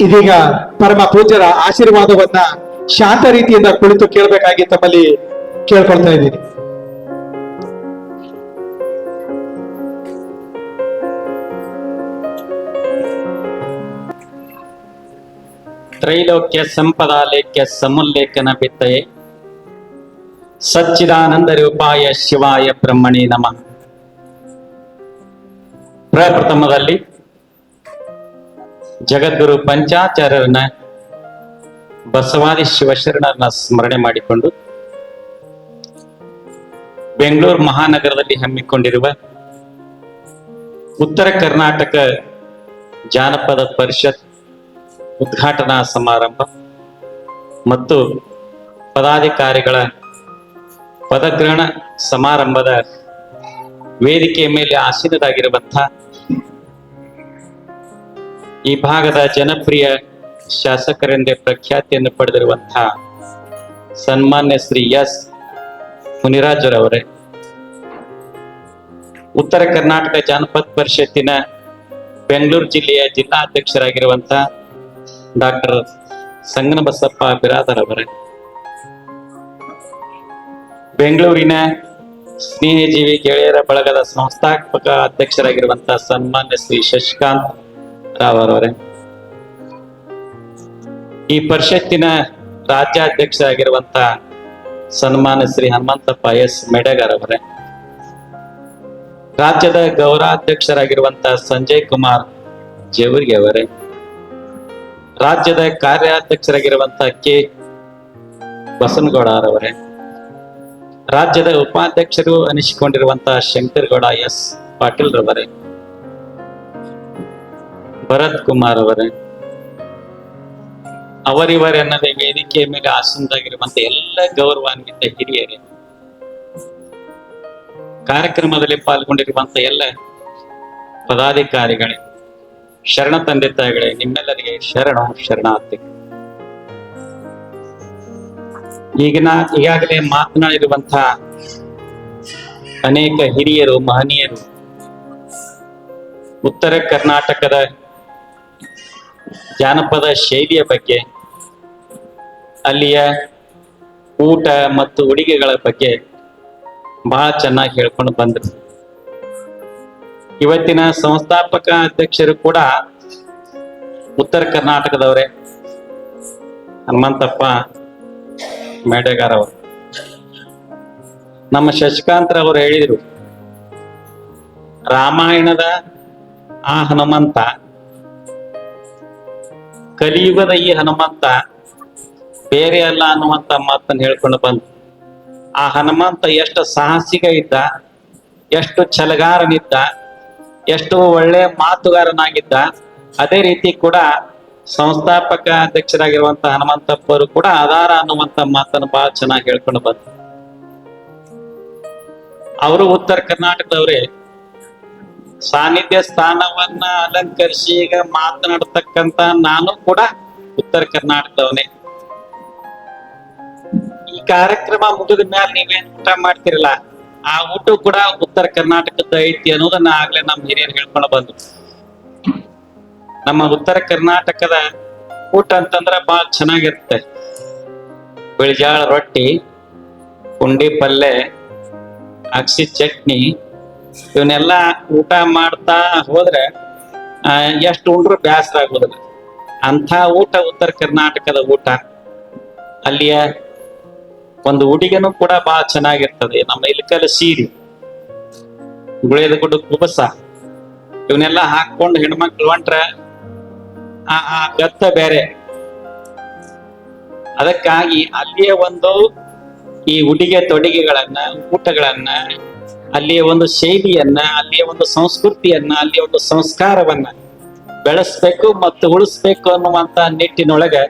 ಇದೀಗ ಪರಮ ಪೂಜ್ಯರ ಆಶೀರ್ವಾದವನ್ನ ಶಾಂತ ರೀತಿಯಿಂದ ಕುಳಿತು ಕೇಳಬೇಕಾಗಿ ತಮ್ಮಲ್ಲಿ ಕೇಳ್ಕೊಳ್ತಾ ಇದ್ದೀನಿ. ತ್ರೈಲೋಕ್ಯ ಸಂಪದಾಲೇಖ್ಯ ಸಮುಲ್ಲೇಖನ ಬಿತ್ತಯೇ ಸಚ್ಚಿದಾನಂದ ರೂಪಾಯ ಶಿವಾಯ ಬ್ರಹ್ಮಣಿ ನಮಃ. ಪ್ರಪ್ರಥಮದಲ್ಲಿ ಜಗದ್ಗುರು ಪಂಚಾಚಾರ್ಯರನ್ನ ಬಸವಾದಿ ಶಿವಶರಣರನ್ನ ಸ್ಮರಣೆ ಮಾಡಿಕೊಂಡು ಬೆಂಗಳೂರು ಮಹಾನಗರದಲ್ಲಿ ಹಮ್ಮಿಕೊಂಡಿರುವ ಉತ್ತರ ಕರ್ನಾಟಕ ಜಾನಪದ ಪರಿಷತ್ ಉದ್ಘಾಟನಾ ಸಮಾರಂಭ ಮತ್ತು ಪದಾಧಿಕಾರಿಗಳ ಪದಗ್ರಹಣ ಸಮಾರಂಭದ ವೇದಿಕೆಯ ಮೇಲೆ ಆಸೀನರಾಗಿರುವಂತಹ ಈ ಭಾಗದ ಜನಪ್ರಿಯ ಶಾಸಕರೆಂದೇ ಪ್ರಖ್ಯಾತಿಯನ್ನು ಪಡೆದಿರುವಂತಹ ಸನ್ಮಾನ್ಯ ಶ್ರೀ ಎಸ್ ಮುನಿರಾಜರವರೇ, ಉತ್ತರ ಕರ್ನಾಟಕ ಜಾನಪದ ಪರಿಷತ್ತಿನ ಬೆಂಗಳೂರು ಜಿಲ್ಲೆಯ ಜಿಲ್ಲಾಧ್ಯಕ್ಷರಾಗಿರುವಂತಹ ಡಾಕ್ಟರ್ ಸಂಗನಬಸಪ್ಪ ಬಿರಾದರ್ ಅವರೇ, ಬೆಂಗಳೂರಿನ ಸ್ನೇಹಜೀವಿ ಗೆಳೆಯರ ಬಳಗದ ಸಂಸ್ಥಾಪಕ ಅಧ್ಯಕ್ಷರಾಗಿರುವಂತಹ ಸನ್ಮಾನ್ಯ ಶ್ರೀ ಶಶಿಕಾಂತ್ ರಾವ್ ಅವರೇ, ಈ ಪರಿಷತ್ತಿನ ರಾಜ್ಯಾಧ್ಯಕ್ಷರಾಗಿರುವಂತಹ ಸನ್ಮಾನ್ಯ ಶ್ರೀ ಹನುಮಂತಪ್ಪ ಎಸ್ ಮೇಡಗಾರ್ ಅವರೇ, ರಾಜ್ಯದ ಗೌರವಾಧ್ಯಕ್ಷರಾಗಿರುವಂತಹ ಸಂಜಯ್ ಕುಮಾರ್ ಜೇವರ್ಗಿ ಅವರೇ, ರಾಜ್ಯದ ಕಾರ್ಯಾಧ್ಯಕ್ಷರಾಗಿರುವಂತಹ ಕೆ ಬಸನಗೌಡ ಅವರೇ, ರಾಜ್ಯದ ಉಪಾಧ್ಯಕ್ಷರು ಅನಿಸಿಕೊಂಡಿರುವಂತಹ ಶಂಕರಗೌಡ ಎಸ್ ಪಾಟೀಲ್ ರವರೇ, ಭರತ್ ಕುಮಾರ್ ಅವರೇ, ಅವರಿವರೆನ್ನದೇ ವೇದಿಕೆಯ ಮೇಲೆ ಆಸೀನರಾಗಿರುವಂತಹ ಎಲ್ಲ ಗೌರವಾನ್ವಿತ ಹಿರಿಯರೇ, ಕಾರ್ಯಕ್ರಮದಲ್ಲಿ ಪಾಲ್ಗೊಂಡಿರುವಂತಹ ಎಲ್ಲ ಪದಾಧಿಕಾರಿಗಳೇ, ಶರಣ ತಂದೆ ತಾಯಿಗಳೇ, ನಿಮ್ಮೆಲ್ಲರಿಗೆ ಶರಣಾರ್ಥಿ. ಈಗಾಗಲೇ ಮಾತನಾಡಿರುವಂತಹ ಅನೇಕ ಹಿರಿಯರು ಮಹನೀಯರು ಉತ್ತರ ಕರ್ನಾಟಕದ ಜಾನಪದ ಶೈಲಿಯ ಬಗ್ಗೆ, ಅಲ್ಲಿಯ ಊಟ ಮತ್ತು ಉಡುಗೆಗಳ ಬಗ್ಗೆ ಬಹಳ ಚೆನ್ನಾಗಿ ಹೇಳ್ಕೊಂಡು ಬಂದ್ರು. ಇವತ್ತಿನ ಸಂಸ್ಥಾಪಕ ಅಧ್ಯಕ್ಷರು ಕೂಡ ಉತ್ತರ ಕರ್ನಾಟಕದವರೇ, ಹನುಮಂತಪ್ಪ ಮೇಡಗಾರ್ ಅವರು. ನಮ್ಮ ಶಶಿಕಾಂತ್ ಅವರು ಹೇಳಿದ್ರು, ರಾಮಾಯಣದ ಆ ಹನುಮಂತ, ಕಲಿಯುಗದ ಈ ಹನುಮಂತ ಬೇರೆ ಅಲ್ಲ ಅನ್ನುವಂತ ಮಾತನ್ನು ಹೇಳ್ಕೊಂಡು ಬಂದು, ಆ ಹನುಮಂತ ಎಷ್ಟು ಸಾಹಸಿಗ ಇದ್ದ, ಎಷ್ಟು ಛಲಗಾರನಿದ್ದ, ಎಷ್ಟು ಒಳ್ಳೆ ಮಾತುಗಾರನಾಗಿದ್ದ, ಅದೇ ರೀತಿ ಕೂಡ ಸಂಸ್ಥಾಪಕ ಅಧ್ಯಕ್ಷರಾಗಿರುವಂತಹ ಹನುಮಂತಪ್ಪರು ಕೂಡ ಅದಾರ ಅನ್ನುವಂತ ಮಾತನ್ನು ಬಹಳ ಚೆನ್ನಾಗಿ ಹೇಳ್ಕೊಂಡು ಬಂದ್ರು. ಅವರು ಉತ್ತರ ಕರ್ನಾಟಕದವರೇ, ಸಾನ್ನಿಧ್ಯ ಸ್ಥಾನವನ್ನ ಅಲಂಕರಿಸಿ ಈಗ ಮಾತನಾಡತಕ್ಕಂತ ನಾನು ಕೂಡ ಉತ್ತರ ಕರ್ನಾಟಕದವನೇ. ಈ ಕಾರ್ಯಕ್ರಮ ಮುಗಿದ ಮೇಲೆ ನೀವೇನ್ ಊಟ ಮಾಡ್ತಿರಲ್ಲ, ಆ ಊಟ ಕೂಡ ಉತ್ತರ ಕರ್ನಾಟಕದ ಐತಿ ಅನ್ನೋದನ್ನ ಆಗ್ಲೇ ನಮ್ಮ ಹಿರಿಯರು ಹೇಳ್ಕೊಂಡು ಬಂದ್ರು. ನಮ್ಮ ಉತ್ತರ ಕರ್ನಾಟಕದ ಊಟ ಅಂತಂದ್ರ ಬಹಳ ಚೆನ್ನಾಗಿರುತ್ತೆ. ಬಿಳಿಜಾಳ ರೊಟ್ಟಿ, ಪುಂಡಿ ಪಲ್ಲೆ, ಅಗಸಿ ಚಟ್ನಿ, ಇವನ್ನೆಲ್ಲ ಊಟ ಮಾಡ್ತಾ ಹೋದ್ರೆ ಎಷ್ಟು ಉಂಡ್ರು ಬೇಸರ ಆಗೋದಿಲ್ಲ. ಅಂಥ ಊಟ ಉತ್ತರ ಕರ್ನಾಟಕದ ಊಟ. ಅಲ್ಲಿಯ ಒಂದು ಉಡುಗೆನೂ ಕೂಡ ಬಹಳ ಚೆನ್ನಾಗಿರ್ತದೆ. ನಮ್ಮ ಇಲಕಲ ಸೀರೆ, ಗುಳೇದ ಗುಡ್ಡ ಕುಬಸ, ಇವನ್ನೆಲ್ಲ ಹಾಕೊಂಡು ಹೆಣ್ಮಕ್ಳು ಹೊಂಟ್ರ ಆ ಗತ್ತ ಬೇರೆ. ಅದಕ್ಕಾಗಿ ಅಲ್ಲಿಯ ಒಂದು ಈ ಉಡುಗೆ ತೊಡುಗೆಗಳನ್ನ, ಊಟಗಳನ್ನ, ಅಲ್ಲಿಯ ಒಂದು ಶೈಲಿಯನ್ನ, ಅಲ್ಲಿಯ ಒಂದು ಸಂಸ್ಕೃತಿಯನ್ನ, ಅಲ್ಲಿಯ ಒಂದು ಸಂಸ್ಕಾರವನ್ನ ಬೆಳೆಸ್ಬೇಕು ಮತ್ತು ಉಳಿಸ್ಬೇಕು ಅನ್ನುವಂತ ನಿಟ್ಟಿನೊಳಗೆ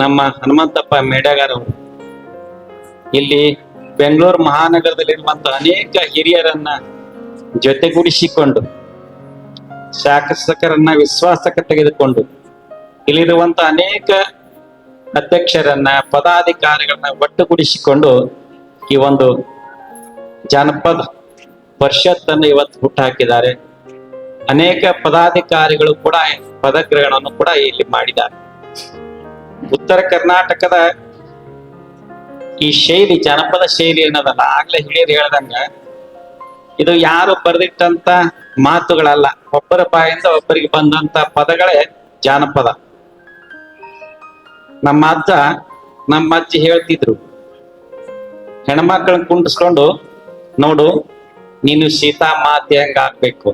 ನಮ್ಮ ಹನುಮಂತಪ್ಪ ಮೇಡಗಾರ್ ಅವರು ಇಲ್ಲಿ ಬೆಂಗಳೂರು ಮಹಾನಗರದಲ್ಲಿರುವಂತಹ ಅನೇಕ ಹಿರಿಯರನ್ನ ಜೊತೆಗೂಡಿಸಿಕೊಂಡು, ಶಾಸಕರನ್ನ ವಿಶ್ವಾಸಕ್ಕೆ ತೆಗೆದುಕೊಂಡು, ಇಲ್ಲಿರುವಂತ ಅನೇಕ ಅಧ್ಯಕ್ಷರನ್ನ, ಪದಾಧಿಕಾರಿಗಳನ್ನ ಒಟ್ಟುಗೂಡಿಸಿಕೊಂಡು ಈ ಒಂದು ಜಾನಪದ ಪರಿಷತ್ತನ್ನು ಇವತ್ತು ಹುಟ್ಟು ಹಾಕಿದ್ದಾರೆ. ಅನೇಕ ಪದಾಧಿಕಾರಿಗಳು ಕೂಡ ಪದಗ್ರಹಣವನ್ನು ಕೂಡ ಇಲ್ಲಿ ಮಾಡಿದ್ದಾರೆ. ಉತ್ತರ ಕರ್ನಾಟಕದ ಈ ಶೈಲಿ, ಜಾನಪದ ಶೈಲಿ ಅನ್ನೋದಲ್ಲ, ಆಗ್ಲೇ ಹಿರಿಯರು ಹೇಳ್ದಂಗ ಇದು ಯಾರು ಬರೆದಿಟ್ಟಂತ ಮಾತುಗಳಲ್ಲ, ಒಬ್ಬರ ಬಾಯಿಂದ ಒಬ್ಬರಿಗೆ ಬಂದಂತ ಪದಗಳೇ ಜಾನಪದ. ನಮ್ಮ ಅಜ್ಜಿ ಹೇಳ್ತಿದ್ರು, ಹೆಣ್ಮಕ್ಳನ್ನ ಕುಂಡಿಸ್ಕೊಂಡು ನೋಡು ನೀನು ಸೀತಾ ಮಾತೆ ಹಂಗ ಆಗ್ಬೇಕು.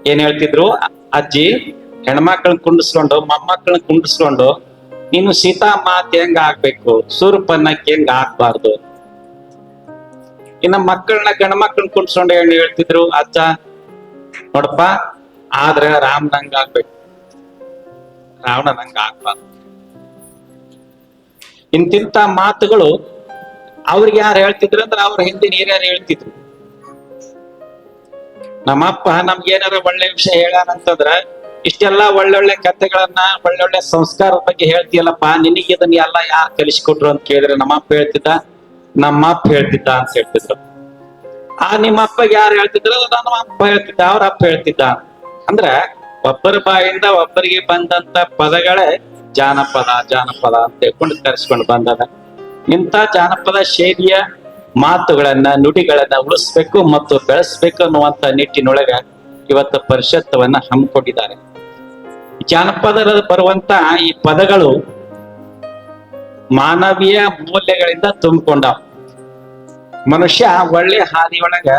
ಏನ್ ಹೇಳ್ತಿದ್ರು ಅಜ್ಜಿ? ಹೆಣ್ಮಕ್ಳನ್ನ ಕುಂಡಿಸ್ಕೊಂಡು ಮೊಮ್ಮಕ್ಕಳನ್ನ ಕುಂಡಿಸ್ಕೊಂಡು ನೀನು ಸೀತಾ ಮಾತೆ ಹೆಂಗ ಆಗ್ಬೇಕು, ಸೂರ್ಪನ್ನಕ್ಕೆ ಹೆಂಗ ಆಗ್ಬಾರ್ದು. ಇನ್ನ ಮಕ್ಕಳನ್ನ ಗಂಡ ಮಕ್ಕಳನ್ನ ಕುಂಡಿಸ್ಕೊಂಡು ಏನ್ ಹೇಳ್ತಿದ್ರು ಅಜ್ಜ? ನೋಡಪ್ಪ, ಆದ್ರೆ ರಾಮನಂಗ ಆಗ್ಬೇಕು, ರಾವಣನಂಗ ಆಗ್ಬಾರ್ದು. ಇಂತಿಂತ ಮಾತುಗಳು ಅವ್ರಿಗೆ ಯಾರು ಹೇಳ್ತಿದ್ರು ಅಂದ್ರೆ ಅವ್ರ ಹಿಂದಿನ ಹಿರಿಯರು ಹೇಳ್ತಿದ್ರು. ನಮ್ಮಪ್ಪ ನಮ್ಗೇನಾರ ಒಳ್ಳೆ ವಿಷಯ ಹೇಳ್ಯಾನಂತಂದ್ರ, ಇಷ್ಟೆಲ್ಲಾ ಒಳ್ಳೊಳ್ಳೆ ಕಥೆಗಳನ್ನ, ಒಳ್ಳೊಳ್ಳೆ ಸಂಸ್ಕಾರದ ಬಗ್ಗೆ ಹೇಳ್ತೀಯಲ್ಲಪ್ಪ, ನಿನಗೆ ಇದನ್ನ ಎಲ್ಲ ಯಾರು ಕಲಿಸ್ಕೊಟ್ರು ಅಂತ ಕೇಳಿದ್ರೆ ನಮ್ಮಪ್ಪ ಹೇಳ್ತಿದ್ದ, ನಮ್ಮಪ್ಪ ಹೇಳ್ತಿದ್ದ ಅಂತ ಹೇಳ್ತಿದ್ರು. ನಿಮ್ಮ ಅಪ್ಪಗೆ ಯಾರು ಹೇಳ್ತಿದ್ರು? ನಮ್ಮ ಅಪ್ಪ ಹೇಳ್ತಿದ್ದ, ಅವ್ರ ಅಪ್ಪ ಹೇಳ್ತಿದ್ದ. ಅಂದ್ರ ಒಬ್ಬರ ಬಾಯಿಂದ ಒಬ್ಬರಿಗೆ ಬಂದಂತ ಪದಗಳೇ ಜಾನಪದ ಜಾನಪದ ಅಂತ ಹೇಳ್ಕೊಂಡು ಕರೆಸ್ಕೊಂಡು ಬಂದದ. ಇಂಥ ಜಾನಪದ ಶೈಲಿಯ ಮಾತುಗಳನ್ನ, ನುಡಿಗಳನ್ನ ಉಳಿಸ್ಬೇಕು ಮತ್ತು ಬೆಳೆಸ್ಬೇಕು ಅನ್ನುವಂತ ನಿಟ್ಟಿನೊಳಗ ಇವತ್ತು ಪರಿಷತ್ತವನ್ನ ಹಮ್ಮಿಕೊಂಡಿದ್ದಾರೆ. ಜಾನಪದ ಬರುವಂತ ಈ ಪದಗಳು ಮಾನವೀಯ ಮೌಲ್ಯಗಳಿಂದ ತುಂಬಿಕೊಂಡಾವ. ಮನುಷ್ಯ ಒಳ್ಳೆ ಹಾದಿಯೊಳಗ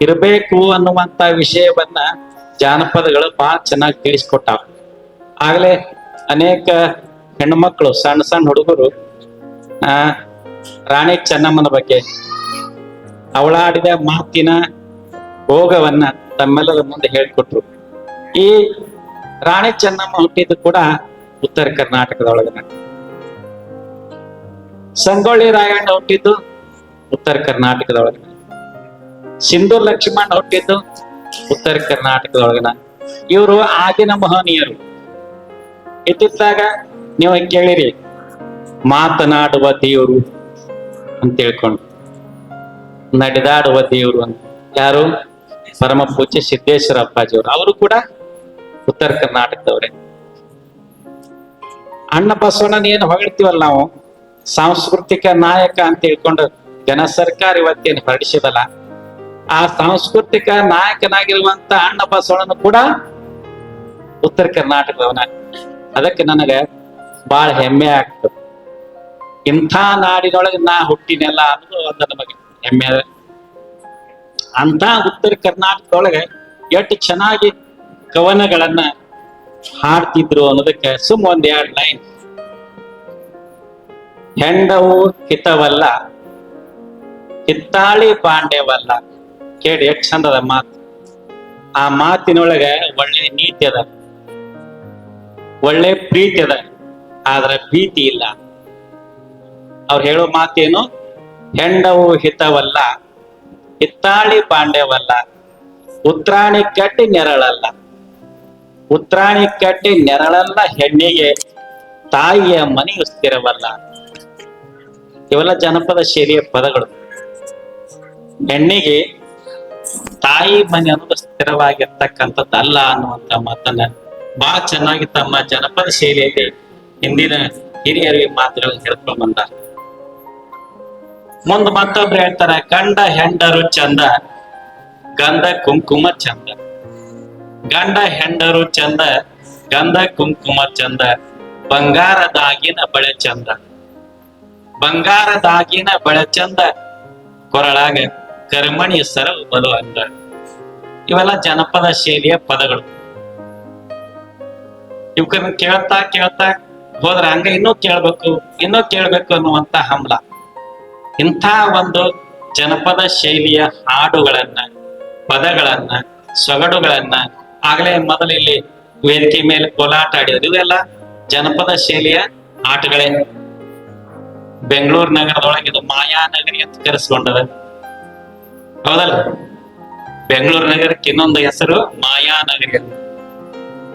ಇರಬೇಕು ಅನ್ನುವಂತ ವಿಷಯವನ್ನ ಜಾನಪದಗಳು ಬಹಳ ಚೆನ್ನಾಗಿ ತಿಳಿಸ್ಕೊಟ್ಟಾವ. ಆಗ್ಲೇ ಅನೇಕ ಹೆಣ್ಣು ಮಕ್ಕಳು, ಸಣ್ಣ ಸಣ್ಣ ಹುಡುಗರು ರಾಣಿ ಚೆನ್ನಮ್ಮನ ಬಗ್ಗೆ, ಅವಳಾಡಿದ ಮಾತಿನ ಭೋಗವನ್ನ ತಮ್ಮೆಲ್ಲರ ಮುಂದೆ ಹೇಳ್ಕೊಟ್ರು. ಈ ರಾಣಿ ಚೆನ್ನಮ್ಮ ಹುಟ್ಟಿದ್ದು ಕೂಡ ಉತ್ತರ ಕರ್ನಾಟಕದೊಳಗನ. ಸಂಗೊಳ್ಳಿ ರಾಯಣ್ಣ ಹುಟ್ಟಿದ್ದು ಉತ್ತರ ಕರ್ನಾಟಕದೊಳಗನ. ಸಿಂಧೂರ್ ಲಕ್ಷ್ಮಣ ಹುಟ್ಟಿದ್ದು ಉತ್ತರ ಕರ್ನಾಟಕದೊಳಗನ. ಇವರು ಆಗಿನ ಮಹನೀಯರು. ಇತ್ತಿತ್ತಾಗ ನೀವು ಕೇಳಿರಿ, ಮಾತನಾಡುವ ದೇವರು ಅಂತ ಹೇಳ್ಕೊಂಡು, ನಡೆದಾಡುವ ದೇವರು ಅಂತ. ಯಾರು? ಪರಮ ಪೂಜ್ಯ ಸಿದ್ದೇಶ್ವರ ಅಪ್ಪಾಜಿಯವರು. ಅವರು ಕೂಡ ಉತ್ತರ ಕರ್ನಾಟಕದವ್ರೆ. ಅಣ್ಣ ಬಸವಣ್ಣನ ಏನು ಹೊಗಳ್ತೀವಲ್ಲ ನಾವು, ಸಾಂಸ್ಕೃತಿಕ ನಾಯಕ ಅಂತ ಹೇಳ್ಕೊಂಡು ಜನ ಸರ್ಕಾರ ಇವತ್ತೇನು ಹೊರಡಿಸಿದಲ್ಲ, ಆ ಸಾಂಸ್ಕೃತಿಕ ನಾಯಕನಾಗಿರುವಂತ ಅಣ್ಣ ಬಸವಣ್ಣನು ಕೂಡ ಉತ್ತರ ಕರ್ನಾಟಕದವನ. ಅದಕ್ಕೆ ನನಗೆ ಬಹಳ ಹೆಮ್ಮೆ ಆಗ್ತದೆ. ಇಂಥ ನಾಡಿನೊಳಗೆ ನಾ ಹುಟ್ಟಿನೆಲ್ಲ ಅನ್ನೋದು ಒಂದು ನಮಗೆ ಹೆಮ್ಮೆ ಅದ. ಅಂತ ಉತ್ತರ ಕರ್ನಾಟಕದೊಳಗೆ ಎಷ್ಟು ಚೆನ್ನಾಗಿ ಕವನಗಳನ್ನ ಹಾಡ್ತಿದ್ರು ಅನ್ನೋದಕ್ಕೆ ಸುಮ್ಮ ಒಂದ್ 2 ಲೈನ್. ಹೆಂಡವು ಹಿತವಲ್ಲ, ಹಿತ್ತಾಳಿ ಬಾಂಡೆವಲ್ಲ. ಕೇಳಿ ಎಷ್ಟು ಚಂದದ ಮಾತು. ಆ ಮಾತಿನೊಳಗೆ ಒಳ್ಳೆ ನೀತಿ ಅದ, ಒಳ್ಳೆ ಪ್ರೀತಿ ಅದ, ಆದ್ರೆ ಭೀತಿ ಇಲ್ಲ. ಅವ್ರು ಹೇಳೋ ಮಾತೇನು? ಹೆಂಡವು ಹಿತವಲ್ಲ, ಹಿತ್ತಾಳಿ ಬಾಂಡೆವಲ್ಲ, ಉತ್ರಾಣಿ ಕಟ್ಟಿ ನೆರಳಲ್ಲ. ಉತ್ರಾಣಿ ಕಟ್ಟಿ ನೆರಳಲ್ಲ ಹೆಣ್ಣಿಗೆ, ತಾಯಿಯ ಮನೆಯು ಸ್ಥಿರವಲ್ಲ. ಇವೆಲ್ಲ ಜನಪದ ಶೈಲಿಯ ಪದಗಳು. ಹೆಣ್ಣಿಗೆ ತಾಯಿ ಮನೆ ಅನ್ನೋದು ಸ್ಥಿರವಾಗಿರ್ತಕ್ಕಂಥದ್ದಲ್ಲ ಅನ್ನುವಂತ ಮಾತನ್ನ ಬಹಳ ಚೆನ್ನಾಗಿ ತಮ್ಮ ಜನಪದ ಶೈಲಿಯಲ್ಲಿ ಹಿಂದಿನ ಹಿರಿಯರು ಈ ಮಾತುಗಳನ್ನು ಹೇಳ್ಕೊಂಡು ಬಂದ. ಮುಂದ್ ಮತ್ತೊಬ್ರು ಹೇಳ್ತಾರೆ, ಗಂಡ ಹೆಂಡರು ಚಂದ, ಗಂಧ ಕುಂಕುಮ ಚಂದ. ಗಂಡ ಹೆಂಡರು ಚಂದ, ಗಂಧ ಕುಂಕುಮ ಚಂದ, ಬಂಗಾರದಾಗಿನ ಬಳೆ ಚಂದ. ಬಂಗಾರದಾಗಿನ ಬಳೆ ಚಂದ, ಕೊರಳಾಗ ಕರ್ಮಣಿ ಸರವು ಬಲು ಅಂದ. ಇವೆಲ್ಲ ಜನಪದ ಶೈಲಿಯ ಪದಗಳು. ಇವಕನ್ನ ಕೇಳ್ತಾ ಕೇಳ್ತಾ ಹೋದ್ರೆ ಹಂಗ ಇನ್ನೂ ಕೇಳ್ಬೇಕು ಅನ್ನುವಂತ ಹಂಬಲ. ಇಂಥ ಒಂದು ಜನಪದ ಶೈಲಿಯ ಹಾಡುಗಳನ್ನ, ಪದಗಳನ್ನ, ಸೊಗಡುಗಳನ್ನ ಆಗ್ಲೇ ಮೊದಲು ಇಲ್ಲಿ ವೇದಿಕೆ ಮೇಲೆ ಕೋಲಾಟ ಆಡಿದ್ರು. ಇವೆಲ್ಲ ಜನಪದ ಶೈಲಿಯ ಆಟಗಳೇ. ಬೆಂಗಳೂರು ನಗರದೊಳಗೆ ಇದು ಮಾಯಾನಗರಿ ಅಂತ ಕರೆಸ್ಕೊಂಡದ, ಹೌದಲ್ಲ? ಬೆಂಗಳೂರು ನಗರಕ್ಕೆ ಇನ್ನೊಂದು ಹೆಸರು ಮಾಯಾನಗರಿ ಅಂತ.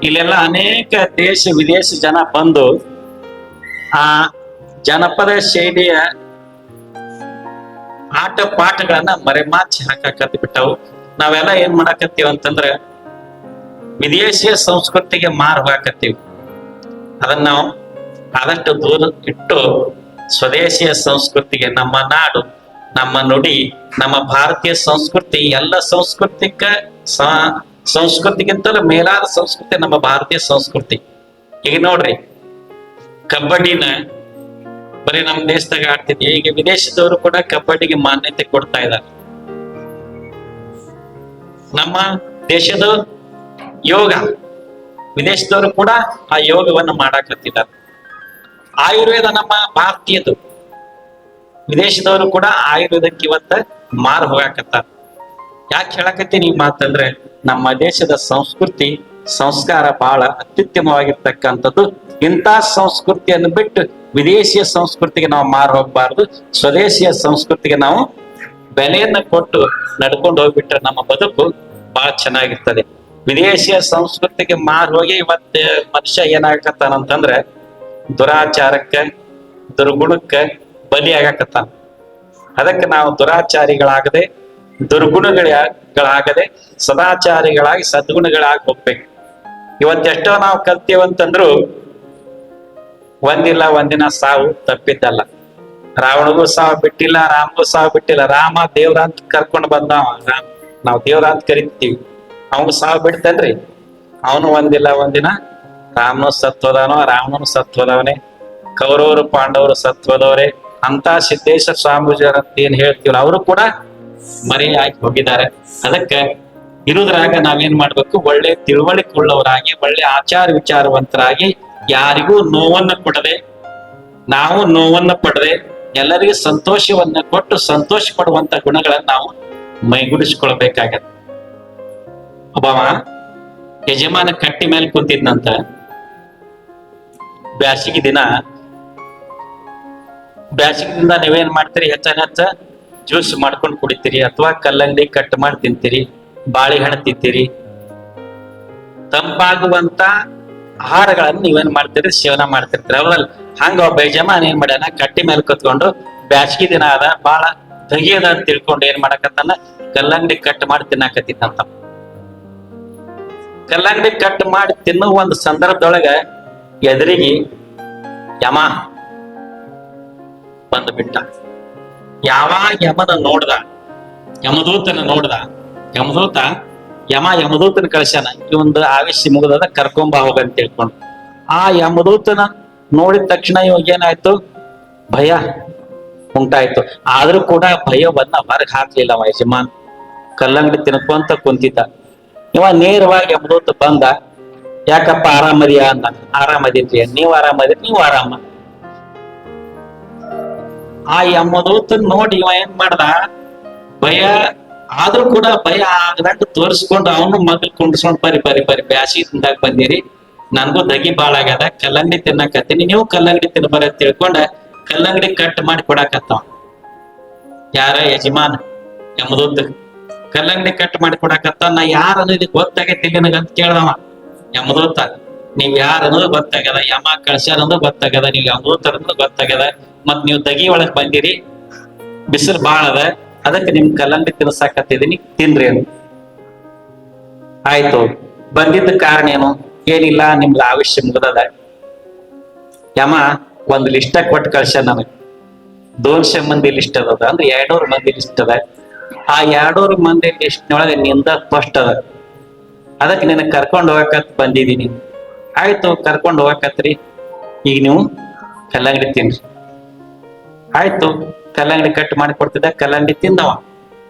ಇಲ್ಲೆಲ್ಲ ಅನೇಕ ದೇಶ ವಿದೇಶ ಜನ ಬಂದು ಆ ಜನಪದ ಶೈಲಿಯ ಆಟ ಪಾಠಗಳನ್ನ ಮರೆಮಾಚಿ ಹಾಕಕತ್ ಬಿಟ್ಟವು. ನಾವೆಲ್ಲ ಏನ್ ಮಾಡಾಕತ್ತೀವಿ ಅಂತಂದ್ರ ವಿದೇಶಿಯ ಸಂಸ್ಕೃತಿಗೆ ಮಾರು ಹಾಕತ್ತೀವಿ. ಅದನ್ನ ನಾವು ಆದಷ್ಟು ದೂರ ಇಟ್ಟು ಸ್ವದೇಶಿಯ ಸಂಸ್ಕೃತಿಗೆ, ನಮ್ಮ ನಾಡು, ನಮ್ಮ ನುಡಿ, ನಮ್ಮ ಭಾರತೀಯ ಸಂಸ್ಕೃತಿ, ಎಲ್ಲ ಸಂಸ್ಕೃತಿಗಿಂತಲೂ ಮೇಲಾದ ಸಂಸ್ಕೃತಿ ನಮ್ಮ ಭಾರತೀಯ ಸಂಸ್ಕೃತಿ. ಈಗ ನೋಡ್ರಿ, ಕಬಡ್ಡಿನ ಬರೀ ನಮ್ಮ ದೇಶದಾಗ ಆಡ್ತಿದ್ವಿ, ಈಗ ವಿದೇಶದವರು ಕೂಡ ಕಬಡ್ಡಿಗೆ ಮಾನ್ಯತೆ ಕೊಡ್ತಾ ಇದ್ದಾರೆ. ನಮ್ಮ ದೇಶದ ಯೋಗ, ವಿದೇಶದವರು ಕೂಡ ಆ ಯೋಗವನ್ನು ಮಾಡಾಕತ್ತಿದ್ದಾರೆ. ಆಯುರ್ವೇದ ನಮ್ಮ ಭಾರತೀಯದು, ವಿದೇಶದವರು ಕೂಡ ಆಯುರ್ವೇದಕ್ಕೆ ಇವತ್ತ ಮಾರು ಹೋಗಾಕತ್ತಾರ. ಯಾಕೆ ಹೇಳಕತ್ತೀನಿ ಈ ಮಾತಂದ್ರೆ, ನಮ್ಮ ದೇಶದ ಸಂಸ್ಕೃತಿ ಸಂಸ್ಕಾರ ಬಹಳ ಅತ್ಯುತ್ತಮವಾಗಿರ್ತಕ್ಕಂಥದ್ದು. ಇಂಥ ಸಂಸ್ಕೃತಿಯನ್ನು ಬಿಟ್ಟು ವಿದೇಶಿಯ ಸಂಸ್ಕೃತಿಗೆ ನಾವು ಮಾರು ಹೋಗ್ಬಾರ್ದು. ಸ್ವದೇಶಿಯ ಸಂಸ್ಕೃತಿಗೆ ನಾವು ಬೆಲೆಯನ್ನ ಕೊಟ್ಟು ನಡ್ಕೊಂಡು ಹೋಗ್ಬಿಟ್ರೆ ನಮ್ಮ ಬದುಕು ಬಹಳ ಚೆನ್ನಾಗಿರ್ತದೆ. ವಿದೇಶಿಯ ಸಂಸ್ಕೃತಿಗೆ ಮಾರು ಹೋಗಿ ಇವತ್ತು ಮನುಷ್ಯ ಏನಾಗಕತ್ತಾನಂತಂದ್ರೆ ದುರಾಚಾರಕ್ಕೆ, ದುರ್ಗುಣಕ್ಕೆ ಬಲಿ ಆಗಾಕತ್ತಾನ. ಅದಕ್ಕೆ ನಾವು ದುರಾಚಾರಿಗಳಾಗದೆ, ದುರ್ಗುಣಗಳಾಗದೆ ಸದಾಚಾರಿಗಳಾಗಿ ಸದ್ಗುಣಗಳಾಗಿ ಹೋಗ್ಬೇಕು. ಇವತ್ತೆಷ್ಟೋ ನಾವು ಕಲ್ತೀವಂತಂದ್ರು ಒಂದಿಲ್ಲ ಒಂದಿನ ಸಾವು ತಪ್ಪಿದ್ದಲ್ಲ. ರಾವಣಗೂ ಸಾವು ಬಿಟ್ಟಿಲ್ಲ, ರಾಮಗೂ ಸಾವು ಬಿಟ್ಟಿಲ್ಲ. ರಾಮ ದೇವ್ರ ಅಂತ ಕರ್ಕೊಂಡು ಬಂದವ, ನಾವು ದೇವ್ರ ಅಂತ ಕರಿತೀವಿ, ಅವನು ಸಾವು ಬಿಡ್ತನ್ರಿ. ಅವನು ಒಂದಿಲ್ಲ ಒಂದಿನ ರಾಮನು ಸತ್ವದವನೋ, ರಾವಣನು ಸತ್ವದವನೇ, ಕೌರವರು ಪಾಂಡವರು ಸತ್ವದವರೇ. ಅಂತ ಸಿದ್ದೇಶ್ವರ ಸ್ವಾಮೀಜಿಯವ್ರ ಅಂತ ಏನ್ ಹೇಳ್ತೀವಲ್ಲ, ಅವರು ಕೂಡ ಮರೆಯಾಗಿ ಹೋಗಿದ್ದಾರೆ. ಅದಕ್ಕೆ ಇರುವುದ್ರಾಗ ನಾವೇನ್ ಮಾಡ್ಬೇಕು, ಒಳ್ಳೆ ತಿಳುವಳಿಕೆ ಉಳ್ಳವರಾಗಿ, ಒಳ್ಳೆ ಆಚಾರ ವಿಚಾರವಂತರಾಗಿ, ಯಾರಿಗೂ ನೋವನ್ನ ಕೊಡದೆ, ನಾವು ನೋವನ್ನ ಪಡದೆ, ಎಲ್ಲರಿಗೂ ಸಂತೋಷವನ್ನ ಕೊಟ್ಟು ಸಂತೋಷ ಪಡುವಂತ ಗುಣಗಳನ್ನ ನಾವು ಮೈಗೂಡಿಸ್ಕೊಳ್ಬೇಕಾಗತ್ತೆ. ಒಬ್ಬವ ಯಜಮಾನ ಕಟ್ಟಿ ಮೇಲೆ ಕುಂತಿದ್ನಂತ. ಬ್ಯಾಸಿಗೆ ದಿನದಿಂದ ನೀವೇನ್ ಮಾಡ್ತೀರಿ, ಹೆಚ್ಚ ಜ್ಯೂಸ್ ಮಾಡ್ಕೊಂಡು ಕುಡಿತೀರಿ, ಅಥವಾ ಕಲ್ಲಂಗಡಿ ಕಟ್ ಮಾಡಿ ತಿಂತೀರಿ, ಬಾಳೆಹಣ್ಣು ತಿಂತೀರಿ. ತಂಪಾಗುವಂತ ಆಹಾರಗಳನ್ನು ನೀವೇನ್ ಮಾಡ್ತೀರಿ, ಸೇವನೆ ಮಾಡ್ತಿರ್ತೀರಿ. ಅವರಲ್ಲಿ ಹಂಗ ಒಬ್ಬ ಯಜಮಾನ ಏನ್ ಮಾಡ್ಯಾನ, ಕಟ್ಟಿ ಮೇಲೆ ಕುತ್ಕೊಂಡು ಬ್ಯಾಸಿಗೆ ದಿನ ಅದ, ಬಾಳ ತೆಗಿಯದ ಅಂತ ತಿಳ್ಕೊಂಡು ಏನ್ ಮಾಡಕತ್ತಾನ, ಕಲ್ಲಂಗಡಿ ಕಟ್ ಮಾಡಿ ತಿನ್ನಾಕತ್ತಿದ್ದಂತ. ಕಲ್ಲಂಗಡಿ ಕಟ್ ಮಾಡಿ ತಿನ್ನುವ ಒಂದು ಸಂದರ್ಭದೊಳಗ ಎದುರಿಗೆ ಯಮ ಬಂದು ಬಿಟ್ಟ. ಯಾವಾಗ ಯಮದೂತನ ನೋಡ್ದ, ಯಮದೂತನ ಕಳ್ಸ್ಯಾನ, ಇವಂದು ಆವೇಶ ಮುಗಿದ ಕರ್ಕೊಂಬ ಹೋಗಂತ ತಿಳ್ಕೊಂಡು. ಆ ಯಮದೂತನ ನೋಡಿದ ತಕ್ಷಣ ಇವಾಗ ಏನಾಯ್ತು, ಭಯ ಉಂಟಾಯ್ತು. ಆದ್ರೂ ಕೂಡ ಭಯವನ್ನ ಹೊರಗೆ ಹಾಕ್ಲಿಲ್ಲ ಅವ ಯಜಮಾನ್. ಕಲ್ಲಂಗಡಿ ತಿನ್ಕೊಂತ ಕುಂತಿದ್ದ. ಇವ ನೇರವಾಗಿ ಯಮದೂತ ಬಂದ, ಯಾಕಪ್ಪ ಆರಾಮದಿಯಾ ಅಂದ. ಆರಾಮದಿನ್ರಿ. ನೀವು ಆರಾಮ. ಆ ಯಮದೂತನ್ ನೋಡಿ ಇವ ಏನ್ ಮಾಡ್ದ, ಭಯ ಆದ್ರೂ ಕೂಡ ಭಯ ಆಗದಂಗ ತೋರಿಸ್ಕೊಂಡು ಅವನು ಮಗಲ್ ಕುಂಡ್ಸ್ಕೊಂಡ್ ಬರಿ ಬ್ಯಾಸಿ ತಿಂದಾಗ ಬಂದಿರಿ, ನನ್ಗೂ ದಗಿ ಬಾಳ ಆಗ್ಯದ, ಕಲ್ಲಂಗಡಿ ತಿನ್ನಕತ್ತೀನಿ, ನೀವು ಕಲ್ಲಂಗಡಿ ತಿನ್ಬರ ಅಂತ ತಿಳ್ಕೊಂಡ ಕಲ್ಲಂಗಡಿ ಕಟ್ ಮಾಡಿ ಕೊಡಾಕತ್ತವ. ಯಾರ ಯಜಮಾನ ಯಮದೂತ ಕಲ್ಲಂಗಡಿ ಕಟ್ ಮಾಡಿ ಕೊಡಾಕತ್ತ. ನಾ ಯಾರ ಅನ್ನೋದು ಗೊತ್ತಾಗೈತಿ ನಿನಗಂತ ಕೇಳ್ದವ ಯಮದೂತ. ನೀವ್ ಯಾರ ಅನ್ನೋದು ಗೊತ್ತಾಗ್ಯದ, ಯಮ ಕಳ್ಸ್ಯಾರ ಅನ್ನೋದು ಗೊತ್ತಾಗ್ಯದ, ನೀವ್ ಯಮದೂತರ ಅನ್ನೋದು ಗೊತ್ತಾಗ್ಯದ, ಮತ್ ನೀವು ದಗಿ ಒಳಗ್ ಬಂದಿರಿ, ಬಿಸಿಲು ಬಾಳ ಅದ, ಅದಕ್ಕೆ ನಿಮ್ ಕಲ್ಲಂಗಡಿ ತಿನ್ಸಾಕತ್ತಿದೀನಿ, ತಿನ್ರಿ ಅನು. ಆಯ್ತು, ಬಂದಿದ್ದ ಕಾರಣ ಏನು? ಏನಿಲ್ಲ, ನಿಮ್ಗೆ ಆവശ്ಯ ಮುಗ್ದದ. ಯಮ ಒಂದ್ ಲಿಸ್ಟ ಕೊಟ್ಟು ಕಳ್ಸ್ಯಾನ ನನಗ್. 200 ಮಂದಿ ಲಿಸ್ಟ್ ಅದ, ಅಂದ್ರೆ 200 ಮಂದಿ ಲಿಸ್ಟ್ ಅದ. ಆ 200 ಮಂದಿ ಲಿಸ್ಟ್ನೊಳಗೆ ನಿಂದ ಫಸ್ಟ್ ಅದ. ಅದಕ್ಕೆ ನಿನಗ್ ಕರ್ಕೊಂಡು ಹೋಗಕತ್ ಬಂದಿದೀನಿ. ಆಯ್ತು, ಕರ್ಕೊಂಡು ಹೋಗಕತ್ರಿ, ಈಗ ನೀವು ಕಲ್ಲಂಗಡಿ ತಿನ್ರಿ. ಆಯ್ತು, ಕಲ್ಲಂಗಡಿ ಕಟ್ ಮಾಡಿ ಕೊಡ್ತಿದ್ದ, ಕಲ್ಲಂಗಡಿ ತಿಂದವ.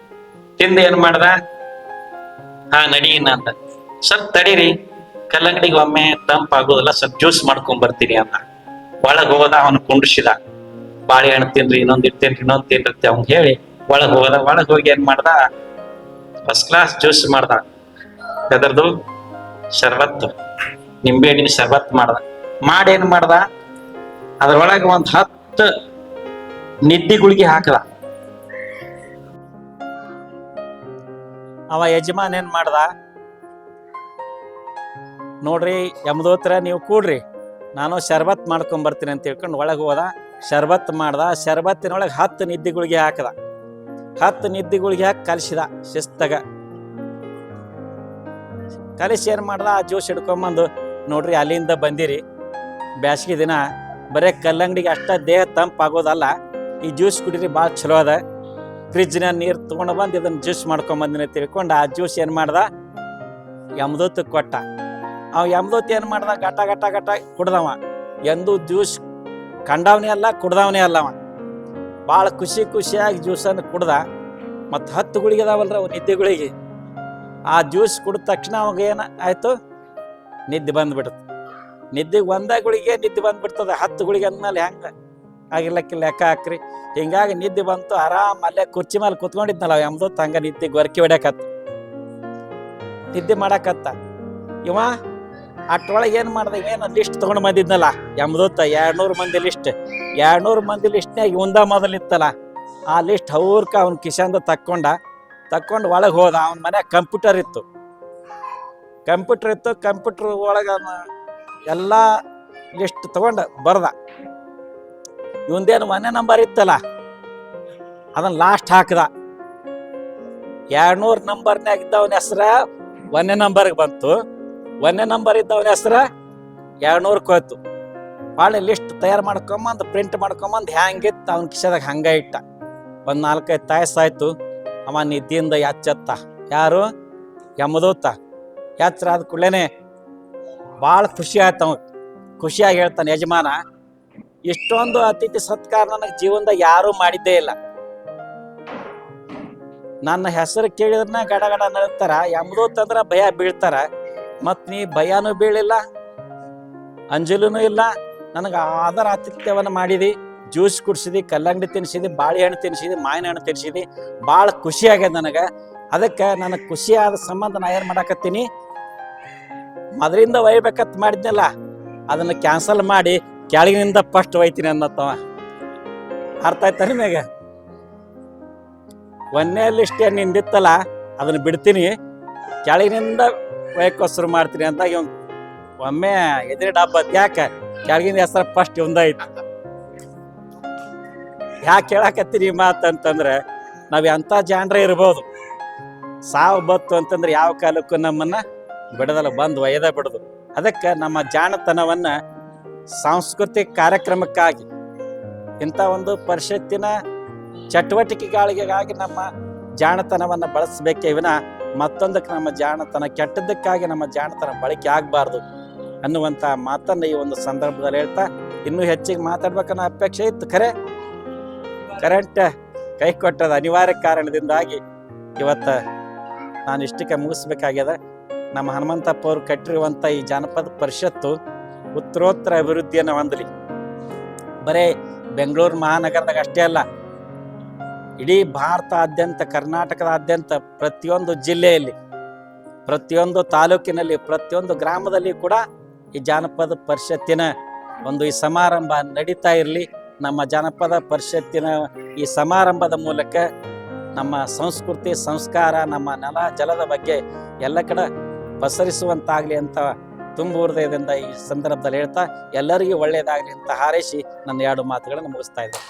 ತಿಂದ ಏನ್ ಮಾಡ್ದ, ನಡೀನ ಅಂತ. ಸ್ವಲ್ಪ ತಡೀರಿ, ಕಲ್ಲಂಗಡಿಗೆ ಒಮ್ಮೆ ತಂಪಾಗೋದಿಲ್ಲ, ಸ್ವಲ್ಪ ಜ್ಯೂಸ್ ಮಾಡ್ಕೊಂಡ್ ಬರ್ತೀನಿ ಅಂತ. ಒಳಗ್ ಹೋದ, ಅವನು ಕುಂಡ್ರಿಸಿದ. ಬಾಳೆಹಣ್ಣು ತಿನ್ರಿ, ಇನ್ನೊಂದ್ ತಿನ್ರಿ ಅವ್ನ್ ಹೇಳಿ ಒಳಗ್ ಹೋದ. ಒಳಗ್ ಹೋಗಿ ಏನ್ ಮಾಡ್ದ, ಫಸ್ಟ್ ಕ್ಲಾಸ್ ಜ್ಯೂಸ್ ಮಾಡ್ದ. ಅದರದು ಶರ್ಬತ್, ನಿಂಬೆಹಣ್ಣಿನ ಶರ್ಬತ್ ಮಾಡ್ದ. ಮಾಡಿ ಏನ್ ಮಾಡ್ದ, ಅದ್ರೊಳಗೆ 10 ನಿದ್ದಿ ಗುಳಿಗೆ ಹಾಕದ. ಅವ ಯಜಮಾನ್ ಏನ್ ಮಾಡ್ದ, ನೋಡ್ರಿ ಯಮದೂತ್ರ, ನೀವು ಕೂಡ್ರಿ, ನಾನು ಶರ್ಬತ್ ಮಾಡ್ಕೊಂಡ್ ಬರ್ತೀನಿ ಅಂತ ಹೇಳ್ಕೊಂಡು ಒಳಗೆ ಹೋದ. ಶರ್ಬತ್ ಮಾಡ್ದ. ಶರ್ಬತ್ತಿನೊಳಗೆ 10 ನಿದ್ದಿ ಗುಳಿಗೆ ಹಾಕದ. 10 ನಿದ್ದಿ ಗುಳಿಗೆ ಹಾಕಿ ಕಲಿಸಿದ ಶಿಸ್ತಾಗ. ಕಲಿಸಿ ಏನು ಮಾಡ್ದ ಆ ಜ್ಯೂಸ್ ಹಿಡ್ಕೊಂಬಂದು ನೋಡ್ರಿ ಅಲ್ಲಿಂದ ಬಂದಿರಿ ಬ್ಯಾಸ್ಗೆ ದಿನ ಬರೀ ಕಲ್ಲಂಗಡಿಗೆ ಅಷ್ಟ ದೇಹ ತಂಪಾಗೋದಲ್ಲ, ಈ ಜ್ಯೂಸ್ ಕುಡೀರಿ ಭಾಳ ಚಲೋ ಅದ. ಫ್ರಿಜ್ನ ನೀರು ತೊಗೊಂಡು ಬಂದು ಇದನ್ನು ಜ್ಯೂಸ್ ಮಾಡ್ಕೊಂಬಂದಿನ ತಿಳ್ಕೊಂಡು ಆ ಜ್ಯೂಸ್ ಏನು ಮಾಡ್ದ ಯಮದೂತ್ ಕೊಟ್ಟ. ಅವ ಯಮದೂತ್ ಏನು ಮಾಡ್ದ ಗಟ ಗಟ ಗಟ ಕುಡ್ದವ. ಎಂದೂ ಜ್ಯೂಸ್ ಕಂಡವನೇ ಅಲ್ಲ ಕುಡ್ದವನೇ ಅಲ್ಲವ. ಭಾಳ ಖುಷಿಯಾಗಿ ಜ್ಯೂಸನ್ನು ಕುಡ್ದ. ಮತ್ತು 10 ಗುಳಿಗೆ ಅದಾವಲ್ರ ಅವು ನಿದ್ದೆಗಳಿಗೆ. ಆ ಜ್ಯೂಸ್ ಕುಡಿದ ತಕ್ಷಣ ಅವಾಗ ಏನು ಆಯಿತು, ನಿದ್ದೆ ಬಂದುಬಿಡ್ತು. ನಿದ್ದೆಗೆ ಒಂದೇ ಗುಳಿಗೆ ನಿದ್ದೆ ಬಂದುಬಿಡ್ತದೆ. 10 ಗುಳಿಗೆ ಅಂದಮೇಲೆ ಹೆಂಗೆ ಆಗಿರ್ಲಕ್ಕೆ ಲೆಕ್ಕ ಹಾಕ್ರಿ. ಹಿಂಗಾಗಿ ನಿದ್ದೆ ಬಂತು. ಆರಾಮ್ ಅಲ್ಲೇ ಕುರ್ಚಿ ಮೇಲೆ ಕುತ್ಕೊಂಡಿದ್ನಲ್ಲ ಯಮದೂತ್, ಹಂಗೆ ನಿದ್ದೆ ಗೊರಕೆ ಹೊಡ್ಯಾಕತ್ತ, ನಿದ್ದೆ ಮಾಡಾಕತ್ತ. ಇವ ಅಟ್ರೊಳಗೆ ಏನು ಮಾಡ್ದೆ, ಏನು ಲಿಸ್ಟ್ ತೊಗೊಂಡು ಬಂದಿದ್ನಲ್ಲ ಯಮದೂತ, 200 ಮಂದಿ ಲಿಸ್ಟ್. 200 ಮಂದಿ ಲಿಸ್ಟ್ನಾಗ ಇವಂದ ಮೊದಲಿತ್ತಲ್ಲ. ಆ ಲಿಸ್ಟ್ ಅವ್ರಕ ಅವ್ನ ಕಿಶಂದ ತಕ್ಕೊಂಡು ಒಳಗೆ ಹೋದ. ಅವನ ಮನ್ಯಾಗ ಕಂಪ್ಯೂಟರ್ ಇತ್ತು. ಕಂಪ್ಯೂಟರ್ ಒಳಗೆ ಎಲ್ಲ ಲಿಸ್ಟ್ ತಗೊಂಡು ಬರ್ದ. ಇವಂದೇನು 1ನೇ ನಂಬರ್ ಇತ್ತಲ್ಲ ಅದನ್ನ ಲಾಸ್ಟ್ ಹಾಕ್ದ. 200 ನಂಬರ್ನಾಗ ಇದ್ದವನ ಹೆಸ್ರ 1ನೇ ನಂಬರ್ಗೆ ಬಂತು. 1ನೇ ನಂಬರ್ ಇದ್ದವನ ಹೆಸ್ರ 200 ಹೋಯ್ತು. ಭಾಳ ಲಿಸ್ಟ್ ತಯಾರು ಮಾಡ್ಕೊಂಬಂದು ಪ್ರಿಂಟ್ ಮಾಡ್ಕೊಂಬಂದು ಹ್ಯಾಂಗಿತ್ತು ಅವ್ನ ಕಿಶದಾಗ ಹಂಗೆ ಇಟ್ಟ. ಒಂದು 4-5 ತಾಸು ಆಯ್ತು. ಅವ ನಿದ್ದೆಯಿಂದ ಎಚ್ಚೆತ್ತ. ಯಾರು? ಯಮದೂತ. ಎಚ್ಚರ ಆದ ಕೂಡಲೇ ಭಾಳ ಖುಷಿ ಆಯ್ತು. ಅವ ಖುಷಿಯಾಗಿ ಹೇಳ್ತಾನೆ, ಯಜಮಾನ ಇಷ್ಟೊಂದು ಅತಿಥಿ ಸತ್ಕಾರ ನನಗೆ ಜೀವನದಾಗ ಯಾರೂ ಮಾಡಿದ್ದೇ ಇಲ್ಲ. ನನ್ನ ಹೆಸರು ಕೇಳಿದ್ರನ್ನ ಗಡ ನಡ್ತಾರ. ಯಮದೂತ್ ಅಂದ್ರೆ ಭಯ ಬೀಳ್ತಾರ. ಮತ್ತು ನೀ ಭಯನೂ ಬೀಳಿಲ್ಲ, ಅಂಜಲೂ ಇಲ್ಲ. ನನಗೆ ಆದರ ಆತಿಥ್ಯವನ್ನು ಮಾಡಿದಿ. ಜ್ಯೂಸ್ ಕುಡಿಸಿದಿ, ಕಲ್ಲಂಗಡಿ ತಿನ್ನಿಸಿದಿ, ಬಾಳೆಹಣ್ಣು ತಿನ್ನಿಸಿದಿ, ಮಾವಿನ ಹಣ್ಣು ತಿನ್ನಿಸಿದಿ. ಭಾಳ ಖುಷಿ ಆಗ್ಯದ ನನಗೆ. ಅದಕ್ಕೆ ನನಗೆ ಖುಷಿಯಾದ ಸಂಬಂಧ ನಾ ಏನು ಮಾಡಾಕತ್ತೀನಿ, ಮೊದಲಿಂದ ಒಯ್ಬೇಕತ್ ಮಾಡಿದ್ನಲ್ಲ ಅದನ್ನು ಕ್ಯಾನ್ಸಲ್ ಮಾಡಿ ಕೆಳಗಿನಿಂದ ಫಸ್ಟ್ ಒಯ್ತೀನಿ ಅನ್ನತ್ತವ. ಅರ್ಥ ಆಯ್ತಾ ನಿಮಗೆ? 1ನೇ ಲಿಸ್ಟ್ ಏನು ನಿಂದಿತ್ತಲ್ಲ ಅದನ್ನು ಬಿಡ್ತೀನಿ, ಕೆಳಗಿನಿಂದ ಒಯ್ಕೋಸ್ರು ಮಾಡ್ತೀನಿ ಅಂತ ಇವ್ ಒಮ್ಮೆ ಎದುರು ಡಬ್ಬ. ಯಾಕೆ ಕೆಳಗಿನ ಹೆಸರು ಫಸ್ಟ್ ಇವಂದೈತಿ. ಯಾಕೆ ಕೇಳಾಕತ್ತೀನಿ ಈ ಮಾತಂತಂದ್ರೆ, ನಾವು ಎಂಥ ಜಾಣ್ರೆ ಇರ್ಬೋದು, ಸಾವು ಬತ್ತು ಅಂತಂದ್ರೆ ಯಾವ ಕಾಲಕ್ಕೂ ನಮ್ಮನ್ನು ಬಿಡದಲ್ಲ, ಬಂದು ಒಯ್ಯದ ಬಿಡೋದು. ಅದಕ್ಕೆ ನಮ್ಮ ಜಾಣತನವನ್ನು ಸಾಂಸ್ಕೃತಿಕ ಕಾರ್ಯಕ್ರಮಕ್ಕಾಗಿ, ಇಂಥ ಒಂದು ಪರಿಷತ್ತಿನ ಚಟುವಟಿಕೆಗಳಿಗಾಗಿ ನಮ್ಮ ಜಾಣತನವನ್ನು ಬಳಸಬೇಕೇ ವಿನ ಮತ್ತೊಂದಕ್ಕೆ ನಮ್ಮ ಜಾಣತನ, ಕೆಟ್ಟದ್ದಕ್ಕಾಗಿ ನಮ್ಮ ಜಾಣತನ ಬಳಕೆ ಆಗಬಾರ್ದು ಅನ್ನುವಂಥ ಮಾತನ್ನು ಈ ಒಂದು ಸಂದರ್ಭದಲ್ಲಿ ಹೇಳ್ತಾ, ಇನ್ನೂ ಹೆಚ್ಚಿಗೆ ಮಾತಾಡ್ಬೇಕನ್ನೋ ಅಪೇಕ್ಷೆ ಇತ್ತು. ಕರೆಂಟ್ ಕೈ ಕೊಟ್ಟದ ಅನಿವಾರ್ಯ ಕಾರಣದಿಂದಾಗಿ ಇವತ್ತು ನಾನು ಇಷ್ಟಕ್ಕೆ ಮುಗಿಸ್ಬೇಕಾಗ್ಯದ. ನಮ್ಮ ಹನುಮಂತಪ್ಪ ಅವರು ಕಟ್ಟಿರುವಂಥ ಈ ಜಾನಪದ ಪರಿಷತ್ತು ಉತ್ತರೋತ್ತರ ಅಭಿವೃದ್ಧಿಯನ್ನು ಹೊಂದಲಿ. ಬರೇ ಬೆಂಗಳೂರು ಮಹಾನಗರದಾಗ ಅಷ್ಟೇ ಅಲ್ಲ, ಇಡೀ ಭಾರತಾದ್ಯಂತ, ಕರ್ನಾಟಕದಾದ್ಯಂತ ಪ್ರತಿಯೊಂದು ಜಿಲ್ಲೆಯಲ್ಲಿ, ಪ್ರತಿಯೊಂದು ತಾಲೂಕಿನಲ್ಲಿ, ಪ್ರತಿಯೊಂದು ಗ್ರಾಮದಲ್ಲಿ ಕೂಡ ಈ ಜಾನಪದ ಪರಿಷತ್ತಿನ ಒಂದು ಈ ಸಮಾರಂಭ ನಡೀತಾ ಇರಲಿ. ನಮ್ಮ ಜಾನಪದ ಪರಿಷತ್ತಿನ ಈ ಸಮಾರಂಭದ ಮೂಲಕ ನಮ್ಮ ಸಂಸ್ಕೃತಿ, ಸಂಸ್ಕಾರ, ನಮ್ಮ ನೆಲ ಜಲದ ಬಗ್ಗೆ ಎಲ್ಲ ಕಡೆ ಪಸರಿಸುವಂತಾಗಲಿ ಅಂತ ತುಂಬ ಹೃದಯದಿಂದ ಈ ಸಂದರ್ಭದಲ್ಲಿ ಹೇಳ್ತಾ ಎಲ್ಲರಿಗೂ ಒಳ್ಳೆಯದಾಗಲಿ ಅಂತ ಹಾರೈಸಿ ನನ್ನ 2 ಮಾತುಗಳನ್ನು ಮುಗಿಸ್ತಾ ಇದ್ದೇನೆ.